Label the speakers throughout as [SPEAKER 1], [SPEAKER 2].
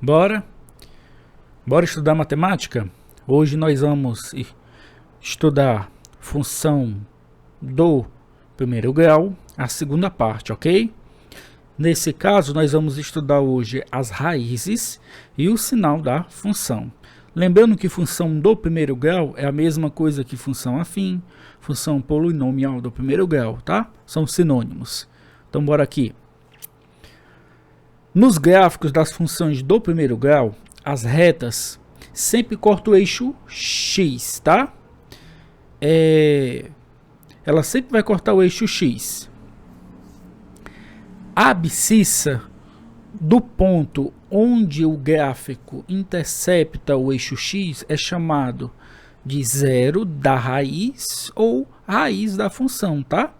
[SPEAKER 1] Bora? Bora estudar matemática? Hoje nós vamos estudar função do primeiro grau, a segunda parte, ok? Nesse caso, nós vamos estudar hoje as raízes e o sinal da função. Lembrando que função do primeiro grau é a mesma coisa que função afim, função polinomial do primeiro grau, tá? São sinônimos. Então, bora aqui. Nos gráficos das funções do primeiro grau, as retas sempre cortam o eixo x, tá? Ela sempre vai cortar o eixo x. A abscissa do ponto onde o gráfico intercepta o eixo x é chamado de zero da raiz ou raiz da função, tá?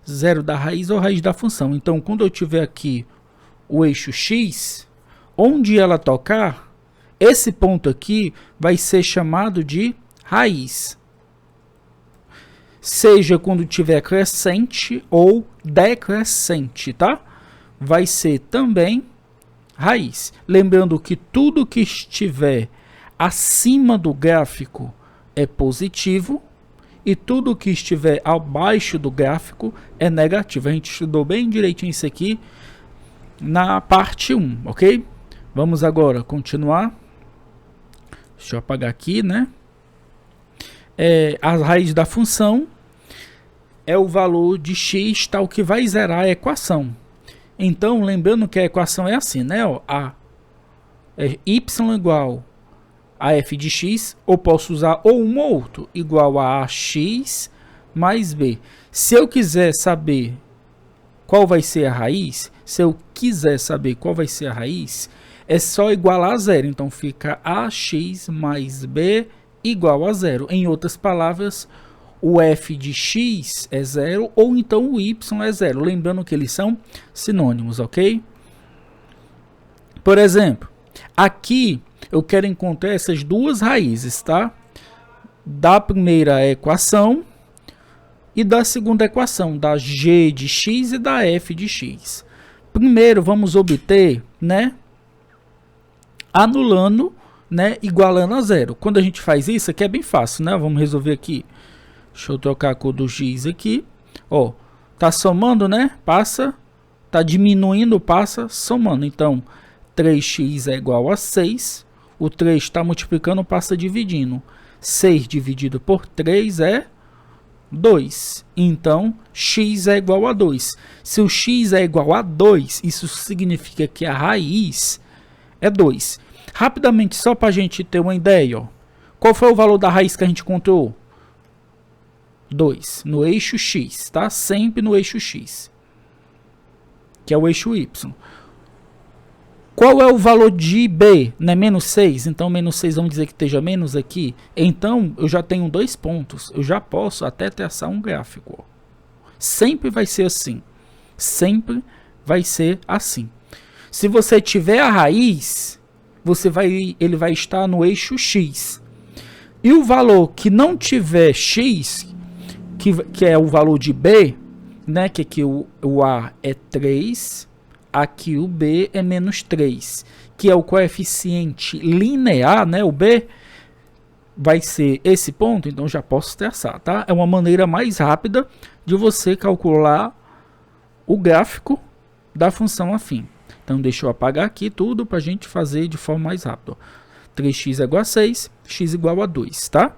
[SPEAKER 1] Zero da raiz ou raiz da função. Então, quando eu tiver aqui o eixo x, onde ela tocar, esse ponto aqui vai ser chamado de raiz. Seja quando tiver crescente ou decrescente, tá? Vai ser também raiz. Lembrando que tudo que estiver acima do gráfico é positivo e tudo que estiver abaixo do gráfico é negativo. A gente estudou bem direitinho isso aqui na parte 1, ok? Vamos agora continuar. Deixa eu apagar aqui, né? A raiz da função é o valor de x tal que vai zerar a equação. Então, lembrando que a equação é assim, né? Ó, y igual a f de x, ou posso usar ou um ou outro, igual a ax mais b. Se eu quiser saber qual vai ser a raiz, é só igualar a zero. Então, fica ax mais b igual a zero. Em outras palavras, o f de x é zero ou então o y é zero. Lembrando que eles são sinônimos, ok? Por exemplo, aqui eu quero encontrar essas duas raízes, tá? Da primeira equação e da segunda equação, da g de x e da f de x. Primeiro, vamos obter, né? Anulando, né? Igualando a zero. Quando a gente faz isso, aqui é bem fácil, né? Vamos resolver aqui. Deixa eu trocar a cor do giz aqui. Ó, tá somando, né? Passa, tá diminuindo, passa, somando. Então, 3x é igual a 6. O 3 está multiplicando, passa dividindo. 6 dividido por 3 é 2. Então, x é igual a 2. Se o x é igual a 2, isso significa que a raiz é 2. Rapidamente, só para a gente ter uma ideia, ó. Qual foi o valor da raiz que a gente encontrou? 2, no eixo x, tá? Sempre no eixo x, que é o eixo y. Qual é o valor de b? Né? Menos 6, então menos 6 vamos dizer que esteja menos aqui. Então, eu já tenho 2 pontos, eu já posso até traçar um gráfico. Ó. Sempre vai ser assim, sempre vai ser assim. Se você tiver a raiz, ele vai estar no eixo x. E o valor que não tiver x, que é o valor de b, né? Que aqui o a é 3, aqui o b é menos 3, que é o coeficiente linear, né? O b vai ser esse ponto, então já posso traçar, tá? É uma maneira mais rápida de você calcular o gráfico da função afim. Então, deixa eu apagar aqui tudo para a gente fazer de forma mais rápida. 3x é igual a 6, x igual a 2, tá?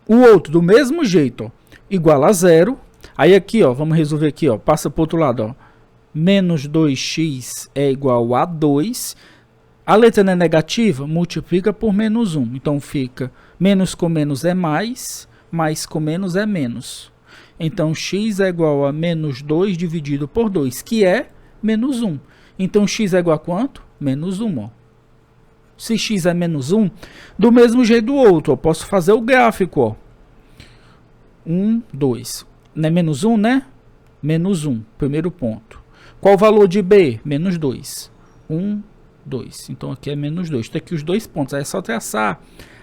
[SPEAKER 1] O outro, do mesmo jeito, ó, igual a 0. Aí aqui, ó, vamos resolver aqui, ó, passa para o outro lado, ó. Menos 2x é igual a 2. A letra não é negativa, multiplica por menos 1. Então, fica menos com menos é mais com menos é menos. Então, x é igual a menos 2 dividido por 2, que é menos 1. Então, x é igual a quanto? Menos 1, ó. Se x é menos 1, do mesmo jeito do outro, eu posso fazer o gráfico, ó. 1, 2. Não é menos 1, né? Menos 1, primeiro ponto. Qual o valor de b? Menos 2. 1, 2. Então, aqui é menos 2. Tem aqui os dois pontos. Aí é só traçar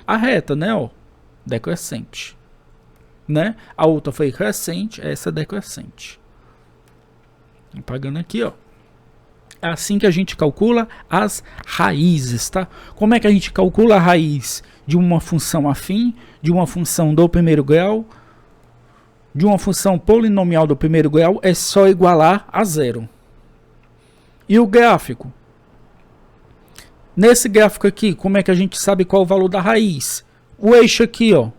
[SPEAKER 1] a reta, né? Ó, decrescente. Né? A outra foi crescente, essa é decrescente. Apagando aqui, ó. É assim que a gente calcula as raízes, tá? Como é que a gente calcula a raiz de uma função afim, de uma função do primeiro grau, de uma função polinomial do primeiro grau? É só igualar a zero. E o gráfico? Nesse gráfico aqui, como é que a gente sabe qual é o valor da raiz? O eixo aqui, ó,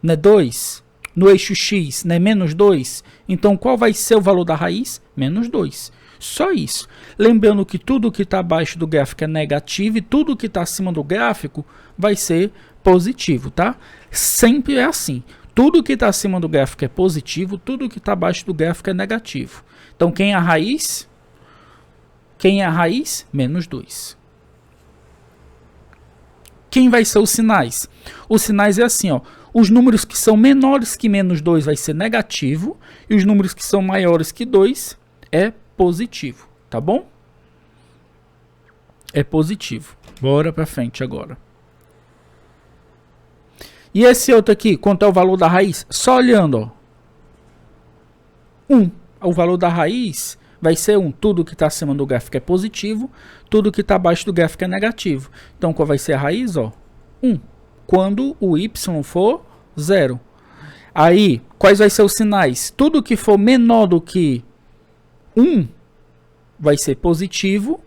[SPEAKER 1] não é 2? No eixo x, não é menos 2? Então, qual vai ser o valor da raiz? Menos 2. Só isso. Lembrando que tudo que está abaixo do gráfico é negativo e tudo que está acima do gráfico vai ser positivo, tá? Sempre é assim. Tudo que está acima do gráfico é positivo, tudo que está abaixo do gráfico é negativo. Então, quem é a raiz? Quem é a raiz? Menos 2. Quem vai ser os sinais? Os sinais é assim, ó. Os números que são menores que menos 2 vai ser negativo. E os números que são maiores que 2 é positivo. Tá bom? É positivo. Bora pra frente agora. E esse outro aqui, quanto é o valor da raiz? Só olhando, ó. 1. O valor da raiz vai ser 1. Tudo que está acima do gráfico é positivo. Tudo que está abaixo do gráfico é negativo. Então, qual vai ser a raiz? Ó, 1. Quando o y for 0. Aí, quais vai ser os sinais? Tudo que for menor do que 1 vai ser positivo.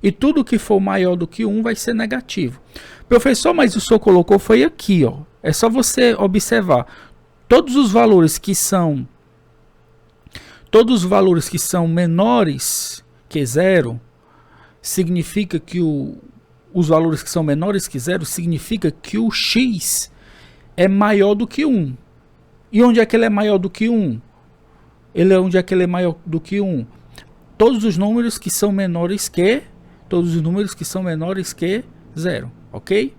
[SPEAKER 1] E tudo que for maior do que 1 vai ser negativo. Professor, mas o senhor colocou foi aqui, ó. É só você observar. Todos os valores que são menores que 0, significa que os valores que são menores que 0, significa que o x é maior do que 1. E onde é que ele é maior do que 1? Onde é que ele é maior do que 1? Todos os números que são menores que 0, ok?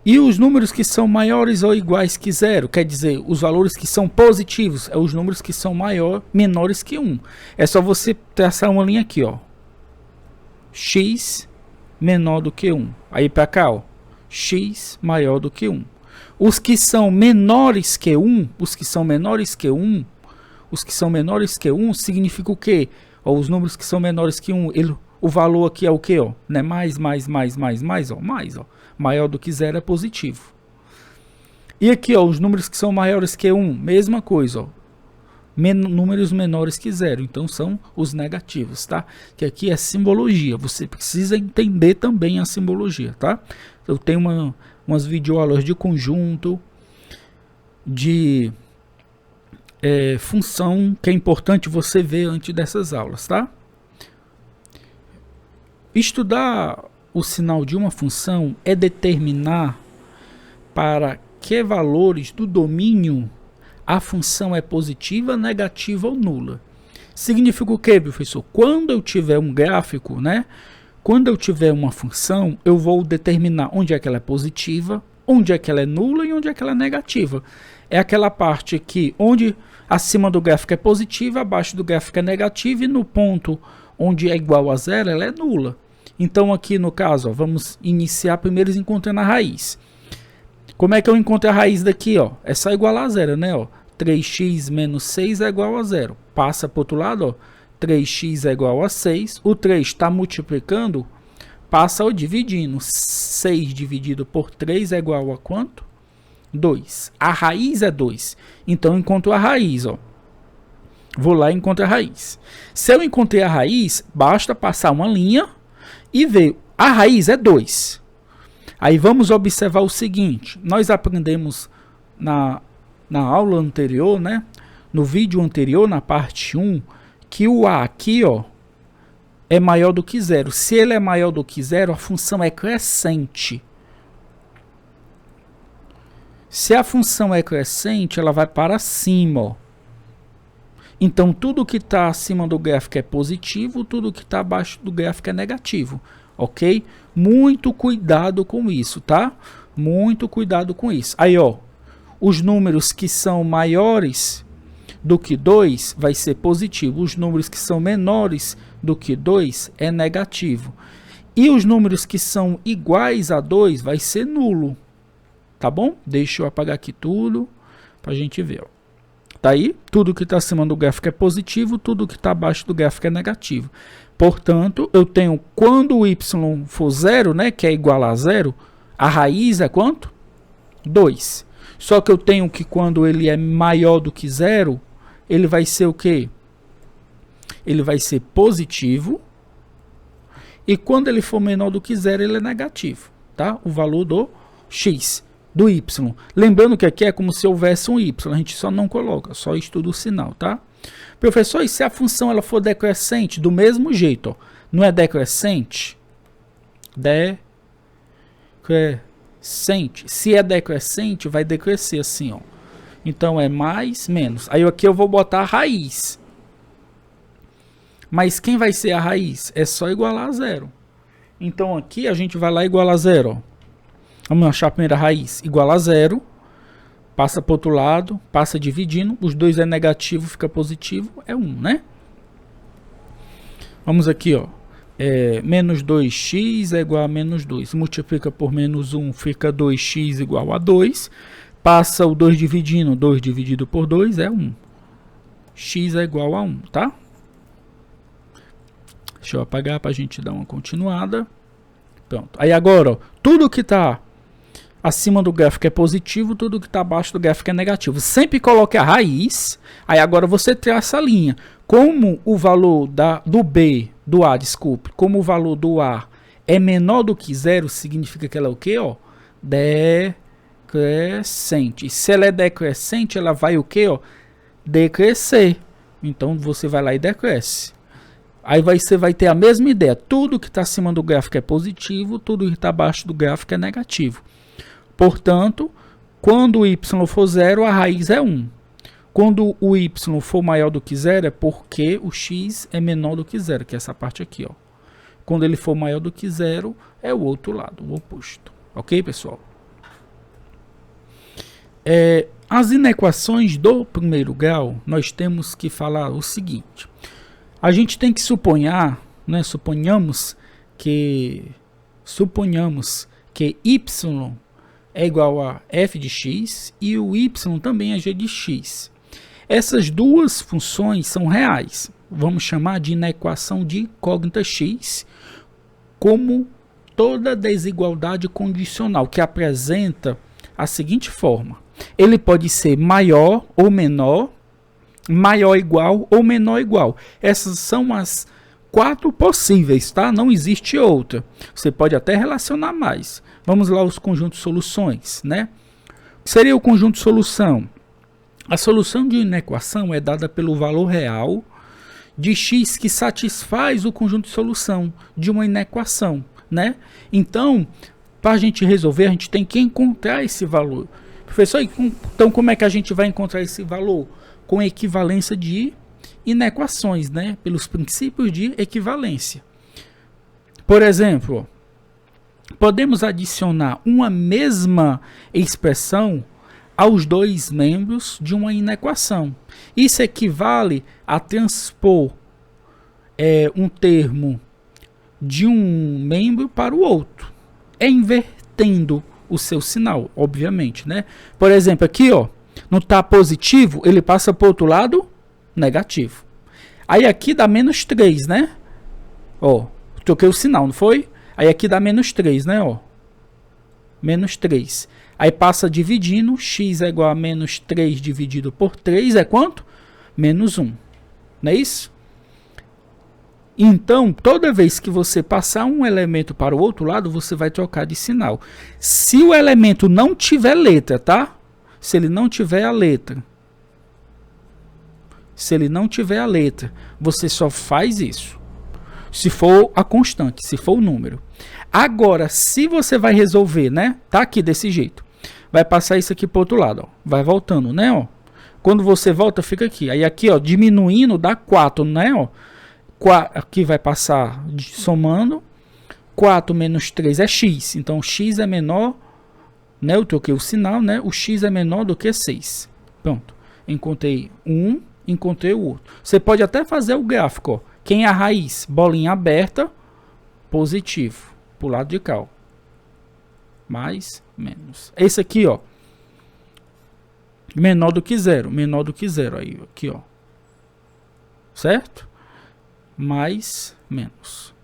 [SPEAKER 1] E os números que são maiores ou iguais que 0, quer dizer, os valores que são positivos, é os números que são menores que 1. É só você traçar uma linha aqui, ó. X menor do que 1. Aí para cá, ó. X maior do que 1. Os que são menores que 1, significa o quê? Ó, os números que são menores que 1, o valor aqui é o quê, ó? Não é mais, ó, mais, ó. Maior do que 0 é positivo. E aqui, ó, os números que são maiores que 1, mesma coisa, ó. Números menores que 0, então são os negativos, tá? Que aqui é simbologia, você precisa entender também a simbologia, tá? Eu tenho umas videoaulas de conjunto, de função, que é importante você ver antes dessas aulas, tá? Estudar o sinal de uma função é determinar para que valores do domínio a função é positiva, negativa ou nula. Significa o que, professor? Quando eu tiver um gráfico, né? Quando eu tiver uma função, eu vou determinar onde é que ela é positiva, onde é que ela é nula e onde é que ela é negativa. É aquela parte aqui onde acima do gráfico é positiva, abaixo do gráfico é negativa e no ponto onde é igual a 0, ela é nula. Então aqui no caso, ó, vamos iniciar primeiro encontrando a raiz. Como é que eu encontro a raiz daqui? Ó? É só igualar a 0, né? Ó, 3x menos 6 é igual a 0. Passa para o outro lado, ó, 3x é igual a 6. O 3 está multiplicando, passa dividindo. 6 dividido por 3 é igual a quanto? 2. A raiz é 2. Então eu encontro a raiz, ó. Vou lá e encontro a raiz. Se eu encontrei a raiz, basta passar uma linha e ver. A raiz é 2. Aí vamos observar o seguinte. Nós aprendemos na aula anterior, né? No vídeo anterior, na parte 1, que o A aqui, ó, é maior do que 0. Se ele é maior do que 0, a função é crescente. Se a função é crescente, ela vai para cima, ó. Então, tudo que está acima do gráfico é positivo, tudo que está abaixo do gráfico é negativo, ok? Muito cuidado com isso, tá? Muito cuidado com isso. Aí, ó, os números que são maiores do que 2 vai ser positivo. Os números que são menores do que 2 é negativo. E os números que são iguais a 2 vai ser nulo, tá bom? Deixa eu apagar aqui tudo para a gente ver, ó. Tá aí? Tudo que está acima do gráfico é positivo, tudo que está abaixo do gráfico é negativo. Portanto, eu tenho quando o y for zero, né, que é igual a zero, a raiz é quanto? 2. Só que eu tenho que quando ele é maior do que zero, ele vai ser o quê? Ele vai ser positivo. E quando ele for menor do que zero, ele é negativo, tá? O valor do x, do y. Lembrando que aqui é como se houvesse um y, a gente só não coloca, só estuda o sinal, tá? Professor, e se a função ela for decrescente? Do mesmo jeito, ó. Não é decrescente? Decrescente. Se é decrescente, vai decrescer assim, ó. Então é mais, menos. Aí aqui eu vou botar a raiz. Mas quem vai ser a raiz? É só igualar a zero. Então aqui a gente vai lá e iguala a zero, ó. Vamos achar a primeira raiz. Igual a zero. Passa para o outro lado, passa dividindo, os dois é negativo, fica positivo, é 1, né? Vamos aqui, ó. Menos 2x é igual a menos 2. Multiplica por menos 1, fica 2x igual a 2. Passa o 2 dividindo, 2 dividido por 2 é 1. X é igual a 1, tá? Deixa eu apagar para a gente dar uma continuada. Pronto. Aí agora, ó, tudo que está acima do gráfico é positivo, tudo que está abaixo do gráfico é negativo. Sempre coloque a raiz, aí agora você traça a linha. Como o valor como o valor do A é menor do que zero, significa que ela é o quê? Ó? Decrescente. Se ela é decrescente, ela vai o quê? Ó? Decrescer. Então você vai lá e decresce. Aí você vai ter a mesma ideia. Tudo que está acima do gráfico é positivo, tudo que está abaixo do gráfico é negativo. Portanto, quando o y for zero, a raiz é 1. Quando o y for maior do que zero, é porque o x é menor do que zero, que é essa parte aqui, ó. Quando ele for maior do que zero, é o outro lado, o oposto. Ok, pessoal? As inequações do primeiro grau, nós temos que falar o seguinte. A gente tem que suponhar, né, suponhamos que y é igual a f de x e o y também é g de x. Essas duas funções são reais. Vamos chamar de inequação de incógnita x como toda desigualdade condicional, que apresenta a seguinte forma. Ele pode ser maior ou menor, maior igual ou menor igual. Essas são as 4 possíveis, tá? Não existe outra. Você pode até relacionar mais. Vamos lá os conjuntos de soluções, né? O que seria o conjunto de solução? A solução de uma equação é dada pelo valor real de x que satisfaz o conjunto de solução de uma inequação, né? Então, para a gente resolver, a gente tem que encontrar esse valor. Professor, então como é que a gente vai encontrar esse valor? Com equivalência de inequações, né? Pelos princípios de equivalência. Por exemplo, podemos adicionar uma mesma expressão aos dois membros de uma inequação. Isso equivale a transpor um termo de um membro para o outro. É invertendo o seu sinal, obviamente, né? Por exemplo, aqui, ó, não está positivo, ele passa para o outro lado negativo. Aí aqui dá menos 3, né? Ó, troquei o sinal, não foi? Aí aqui dá menos 3, né? Ó, menos 3. Aí passa dividindo, x é igual a menos 3 dividido por 3 é quanto? Menos 1. Não é isso? Então, toda vez que você passar um elemento para o outro lado, você vai trocar de sinal. Se o elemento não tiver letra, tá? Se ele não tiver a letra, você só faz isso. Se for a constante, se for o número. Agora, se você vai resolver, né? Tá aqui desse jeito. Vai passar isso aqui para o outro lado, ó. Vai voltando, né? Ó. Quando você volta, fica aqui. Aí aqui, ó, diminuindo, dá 4, né? Ó. Aqui vai passar somando. 4 menos 3 é x. Então, x é menor, né? Eu troquei o sinal, né? O x é menor do que 6. Pronto. Encontrei um, encontrei o outro. Você pode até fazer o gráfico, ó. Quem é a raiz? Bolinha aberta, positivo. Pro lado de cá, ó. Mais, menos. Esse aqui, ó. Menor do que zero. Menor do que zero. Aí, aqui, ó. Certo? mais menos.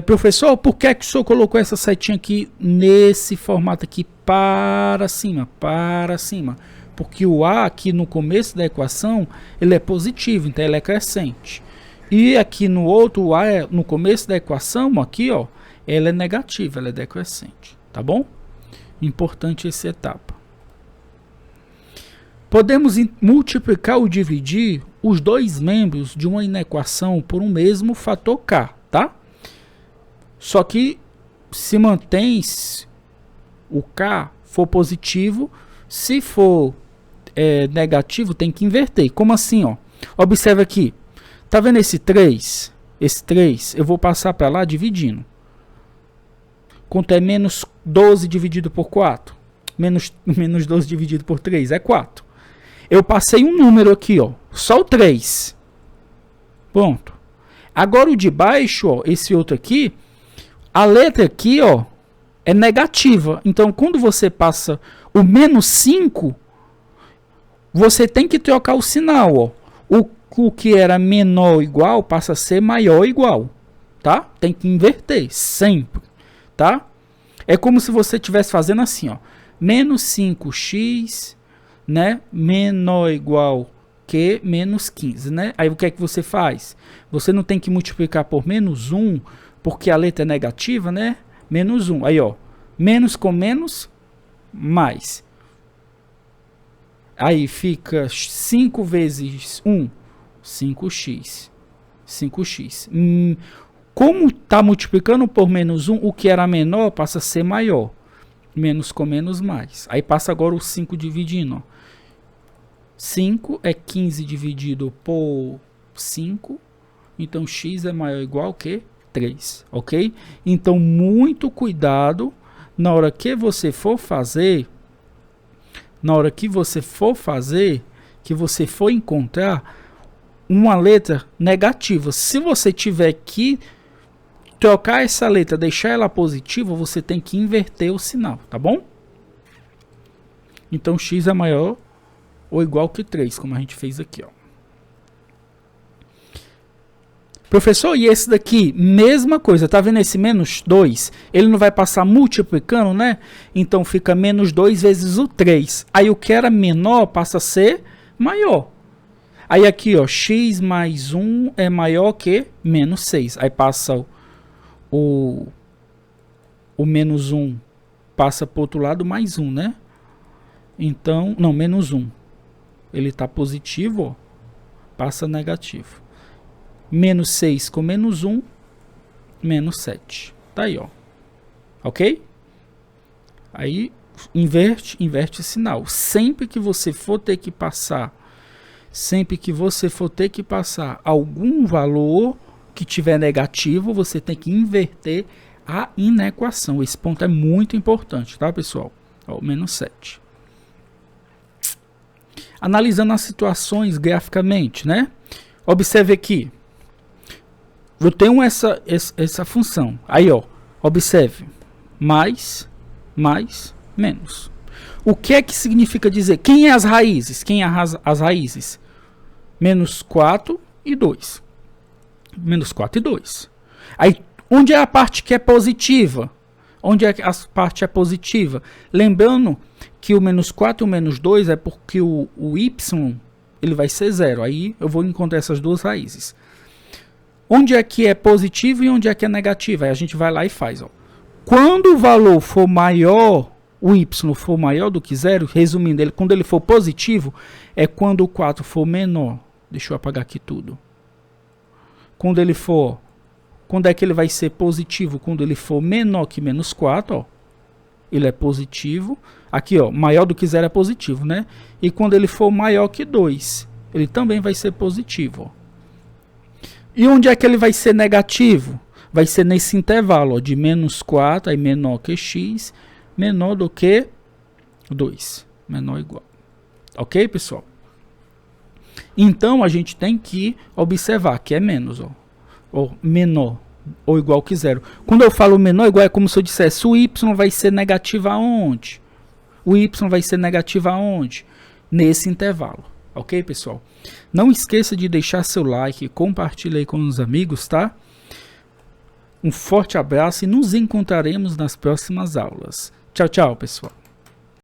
[SPEAKER 1] Professor, por que que o senhor colocou essa setinha aqui nesse formato aqui para cima? Para cima. Porque o A aqui no começo da equação, ele é positivo, então ele é crescente. E aqui no outro, o A no começo da equação, aqui, ó, ela é negativa, ela é decrescente. Tá bom? Importante essa etapa. Podemos multiplicar ou dividir os dois membros de uma inequação por um mesmo fator K, tá? Só que se mantém o K for positivo, se for negativo, tem que inverter. Como assim, ó? Observa aqui. Tá vendo esse 3? Esse 3, eu vou passar para lá dividindo. Quanto é menos 12 dividido por 4? Menos 12 dividido por 3 é 4. Eu passei um número aqui, ó. Só o 3. Pronto. Agora o de baixo, ó, esse outro aqui, a letra aqui, ó, é negativa. Então, quando você passa o menos 5, você tem que trocar o sinal, ó. O que era menor ou igual passa a ser maior ou igual, tá? Tem que inverter, sempre, tá? É como se você estivesse fazendo assim, ó. Menos 5x, né? Menor ou igual que menos 15, né? Aí o que é que você faz? Você não tem que multiplicar por menos 1, porque a letra é negativa, né? Menos 1. Aí, ó. Menos com menos, mais. Aí fica 5 vezes 1, 5x. 5x. Como está multiplicando por menos 1, o que era menor passa a ser maior. Menos com menos, mais. Aí passa agora o 5 dividindo. Ó. 5 é 15 dividido por 5. Então, x é maior ou igual que 3. Ok? Então, muito cuidado na hora que você for fazer. Que você for encontrar uma letra negativa. Se você tiver que trocar essa letra, deixar ela positiva, você tem que inverter o sinal, tá bom? Então, x é maior ou igual que 3, como a gente fez aqui, ó. Professor, e esse daqui? Mesma coisa, tá vendo esse menos 2? Ele não vai passar multiplicando, né? Então, fica menos 2 vezes o 3. Aí, o que era menor passa a ser maior. Aí, aqui, ó, x mais 1 é maior que menos 6. Aí, passa o menos 1, passa para o outro lado, mais 1, né? Então, não, menos 1. Ele está positivo, ó, passa negativo. Menos 6 com menos 1, menos 7. Tá aí, ó. Ok? Aí, inverte o sinal. Sempre que você for ter que passar algum valor que tiver negativo, você tem que inverter a inequação. Esse ponto é muito importante, tá, pessoal? Ó, menos 7. Analisando as situações graficamente, né? Observe aqui. Eu tenho essa função. Aí, ó, observe. Mais, menos. O que é que significa dizer? Quem é as raízes? As raízes? Menos 4 e 2. Menos 4 e 2. Aí, onde é a parte que é positiva? Onde é a parte é positiva? Lembrando que o menos 4 e o menos 2 é porque o y ele vai ser 0. Aí eu vou encontrar essas duas raízes. Onde é que é positivo e onde é que é negativo? Aí a gente vai lá e faz. Ó. Quando o valor for maior, o y for maior do que 0, resumindo, quando ele for positivo, é quando o 4 for menor. Deixa eu apagar aqui tudo. Quando é que ele vai ser positivo? Quando ele for menor que menos 4, ó. Ele é positivo. Aqui, ó, maior do que 0 é positivo, né? E quando ele for maior que 2, ele também vai ser positivo, ó. E onde é que ele vai ser negativo? Vai ser nesse intervalo, ó, de menos 4, aí menor que x, menor do que 2. Menor ou igual. Ok, pessoal? Então, a gente tem que observar que é menos, ó. Ou menor ou igual que 0. Quando eu falo menor ou igual, é como se eu dissesse o y vai ser negativo aonde? O y vai ser negativo aonde? Nesse intervalo. Ok, pessoal? Não esqueça de deixar seu like, compartilhe aí com os amigos, tá? Um forte abraço e nos encontraremos nas próximas aulas. Tchau, tchau, pessoal.